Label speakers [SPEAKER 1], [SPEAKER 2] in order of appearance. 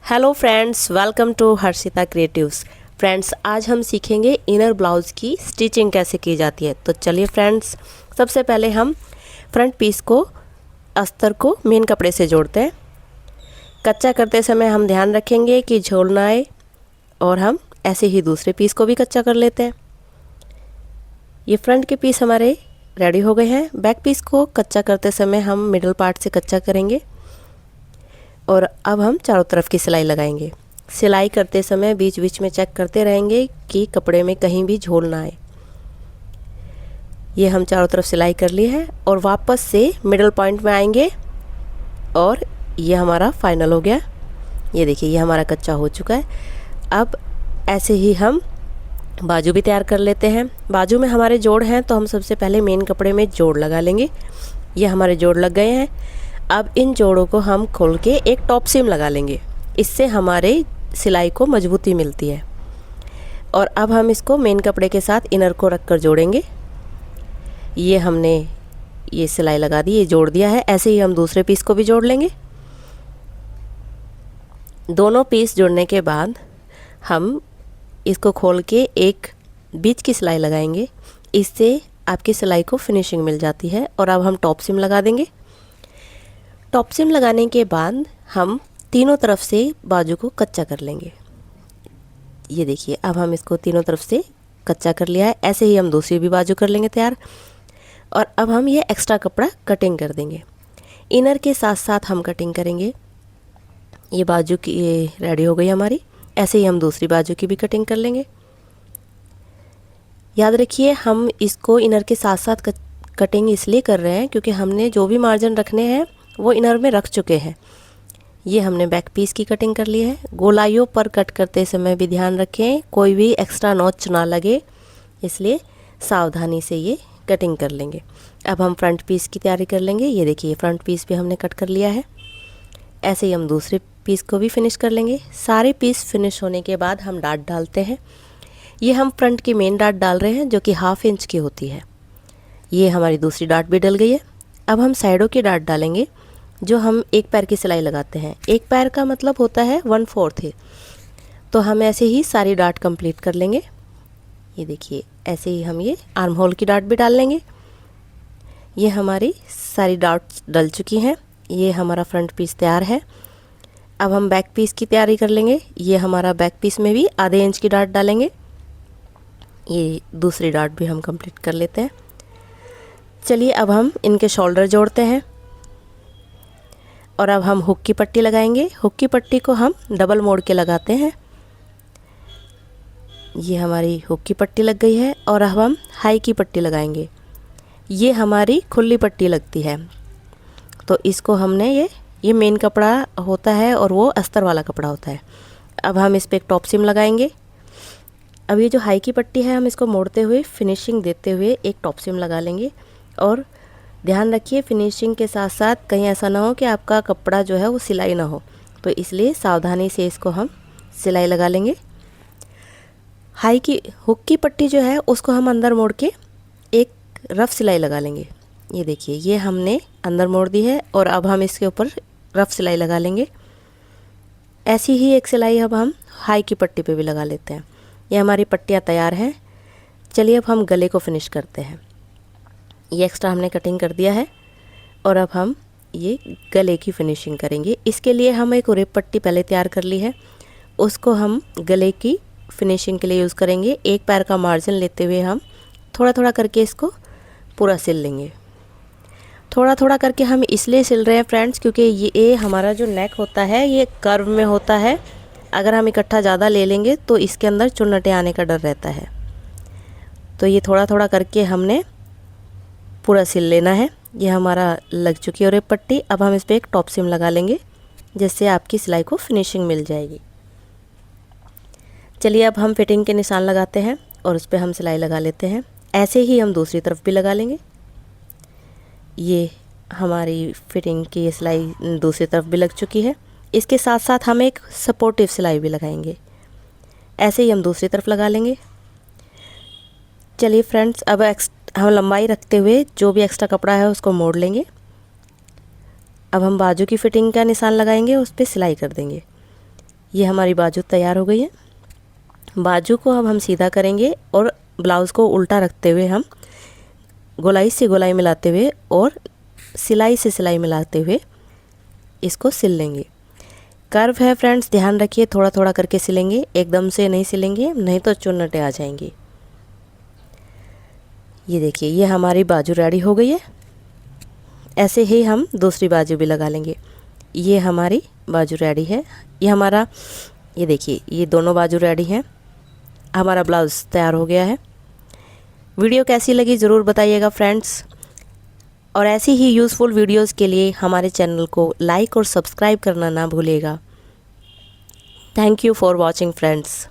[SPEAKER 1] Hello friends, welcome to Harshita creatives. Friends, आज हम सीखेंगे इनर ब्लाउज़ की स्टिचिंग कैसे की जाती है। तो चलिए फ्रेंड्स, सबसे पहले हम फ्रंट पीस को अस्तर को मेन कपड़े से जोड़ते हैं। कच्चा करते समय हम ध्यान रखेंगे कि झोल ना आए, और हम ऐसे ही दूसरे पीस को भी कच्चा कर लेते हैं। ये फ्रंट के पीस हमारे रेडी हो गए हैं। बैक पीस को कच्चा करते समय हम मिडल पार्ट से कच्चा करेंगे, और अब हम चारों तरफ की सिलाई लगाएंगे। सिलाई करते समय बीच बीच में चेक करते रहेंगे कि कपड़े में कहीं भी झोल ना आए। ये हम चारों तरफ सिलाई कर ली है, और वापस से मिडल पॉइंट में आएंगे, और ये हमारा फाइनल हो गया। ये देखिए, ये हमारा कच्चा हो चुका है। अब ऐसे ही हम बाजू भी तैयार कर लेते हैं। बाजू में हमारे जोड़ हैं, तो हम सबसे पहले मेन कपड़े में जोड़ लगा लेंगे। ये हमारे जोड़ लग गए हैं। अब इन जोड़ों को हम खोल के एक टॉप सीम लगा लेंगे। इससे हमारे सिलाई को मजबूती मिलती है। और अब हम इसको मेन कपड़े के साथ इनर को रख कर जोड़ेंगे। ये हमने ये सिलाई लगा दी, ये जोड़ दिया है। ऐसे ही हम दूसरे पीस को भी जोड़ लेंगे। दोनों पीस जोड़ने के बाद हम इसको खोल के एक बीच की सिलाई लगाएंगे। इससे आपकी सिलाई को फिनिशिंग मिल जाती है। और अब हम टॉप सीम लगा देंगे। टॉप सीम लगाने के बाद हम तीनों तरफ से बाजू को कच्चा कर लेंगे। ये देखिए, अब हम इसको तीनों तरफ से कच्चा कर लिया है। ऐसे ही हम दूसरी भी बाजू कर लेंगे तैयार। और अब हम ये एक्स्ट्रा कपड़ा कटिंग कर देंगे। इनर के साथ साथ हम कटिंग करेंगे। ये बाजू की ये रेडी हो गई हमारी। ऐसे ही हम दूसरी बाजू की भी कटिंग कर लेंगे। याद रखिए, हम इसको इनर के साथ साथ कटिंग इसलिए कर रहे हैं क्योंकि हमने जो भी मार्जिन रखने हैं वो इनर में रख चुके हैं। ये हमने बैक पीस की कटिंग कर ली है। गोलाइयों पर कट करते समय भी ध्यान रखें कोई भी एक्स्ट्रा नॉच ना लगे, इसलिए सावधानी से ये कटिंग कर लेंगे। अब हम फ्रंट पीस की तैयारी कर लेंगे। ये देखिए, फ्रंट पीस भी हमने कट कर लिया है। ऐसे ही हम दूसरे पीस को भी फिनिश कर लेंगे। सारे पीस फिनिश होने के बाद हम डाट डालते हैं। ये हम फ्रंट की मेन डाट डाल रहे हैं, जो कि 1/2 इंच की होती है। ये हमारी दूसरी डाट भी डल गई है। अब हम साइडों की डाट डालेंगे, जो हम एक पैर की सिलाई लगाते हैं। एक पैर का मतलब होता है 1/4 है। तो हम ऐसे ही सारी डाट कंप्लीट कर लेंगे। ये देखिए, ऐसे ही हम ये आर्म होल की डाट भी डाल लेंगे। ये हमारी सारी डाट डल चुकी हैं। ये हमारा फ्रंट पीस तैयार है। अब हम बैक पीस की तैयारी कर लेंगे। ये हमारा बैक पीस में भी ½ इंच की डाट डालेंगे। ये दूसरी डाट भी हम कंप्लीट कर लेते हैं। चलिए, अब हम इनके शोल्डर जोड़ते हैं। और अब हम हुक की पट्टी लगाएंगे। हुक की पट्टी को हम डबल मोड़ के लगाते हैं। ये हमारी हुक की पट्टी लग गई है। और अब हम हाई की पट्टी लगाएंगे। ये हमारी खुली पट्टी लगती है। तो इसको हमने ये मेन कपड़ा होता है, और वो अस्तर वाला कपड़ा होता है। अब हम इस पर एक टॉप सीम लगाएंगे। अब ये जो हाई की पट्टी है, हम इसको मोड़ते हुए फिनिशिंग देते हुए एक टॉप सीम लगा लेंगे। और ध्यान रखिए, फिनिशिंग के साथ साथ कहीं ऐसा ना हो कि आपका कपड़ा जो है वो सिलाई ना हो, तो इसलिए सावधानी से इसको हम सिलाई लगा लेंगे। हाई की हुक की पट्टी जो है उसको हम अंदर मोड़ के एक रफ़ सिलाई लगा लेंगे। ये देखिए, ये हमने अंदर मोड़ दी है। और अब हम इसके ऊपर रफ़ सिलाई लगा लेंगे। ऐसी ही एक सिलाई अब हम हाई की पट्टी पे भी लगा लेते हैं। ये हमारी पट्टियाँ तैयार हैं। चलिए, अब हम गले को फिनिश करते हैं। ये एक्स्ट्रा हमने कटिंग कर दिया है। और अब हम ये गले की फिनिशिंग करेंगे। इसके लिए हम एक उरेप पट्टी पहले तैयार कर ली है, उसको हम गले की फिनिशिंग के लिए यूज़ करेंगे। एक पैर का मार्जिन लेते हुए हम थोड़ा थोड़ा करके इसको पूरा सिल लेंगे। थोड़ा थोड़ा करके हम इसलिए सिल रहे हैं फ्रेंड्स, क्योंकि ये हमारा जो नेक होता है ये कर्व में होता है। अगर हम इकट्ठा ज़्यादा ले लेंगे तो इसके अंदर चुन्नटे आने का डर रहता है। तो ये थोड़ा थोड़ा करके हमने पूरा सिल लेना है। ये हमारा लग चुकी है उरेप पट्टी। अब हम इस पर एक टॉप सीम लगा लेंगे, जिससे आपकी सिलाई को फिनिशिंग मिल जाएगी। चलिए, अब हम फिटिंग के निशान लगाते हैं, और उस पर हम सिलाई लगा लेते हैं। ऐसे ही हम दूसरी तरफ भी लगा लेंगे। ये हमारी फिटिंग की सिलाई दूसरी तरफ भी लग चुकी है। इसके साथ साथ हम एक सपोर्टिव सिलाई भी लगाएंगे। ऐसे ही हम दूसरी तरफ लगा लेंगे। चलिए फ्रेंड्स, अब हम लंबाई रखते हुए जो भी एक्स्ट्रा कपड़ा है उसको मोड़ लेंगे। अब हम बाजू की फिटिंग का निशान लगाएंगे, उस पर सिलाई कर देंगे। ये हमारी बाजू तैयार हो गई है। बाजू को अब हम सीधा करेंगे और ब्लाउज़ को उल्टा रखते हुए हम गोलाई से गोलाई मिलाते हुए और सिलाई से सिलाई मिलाते हुए इसको सिल लेंगे। कर्व है फ्रेंड्स, ध्यान रखिए, थोड़ा थोड़ा करके सिलेंगे, एकदम से नहीं सिलेंगे, नहीं तो चुन्नटे आ जाएंगी। ये देखिए, ये हमारी बाजू रेडी हो गई है। ऐसे ही हम दूसरी बाजू भी लगा लेंगे। ये हमारी बाजू रेडी है। ये हमारा, ये देखिए, ये दोनों बाजू रेडी हैं। हमारा ब्लाउज़ तैयार हो गया है। वीडियो कैसी लगी ज़रूर बताइएगा फ्रेंड्स, और ऐसी ही यूज़फुल वीडियोस के लिए हमारे चैनल को लाइक और सब्सक्राइब करना ना भूलिएगा। Thank you for watching friends.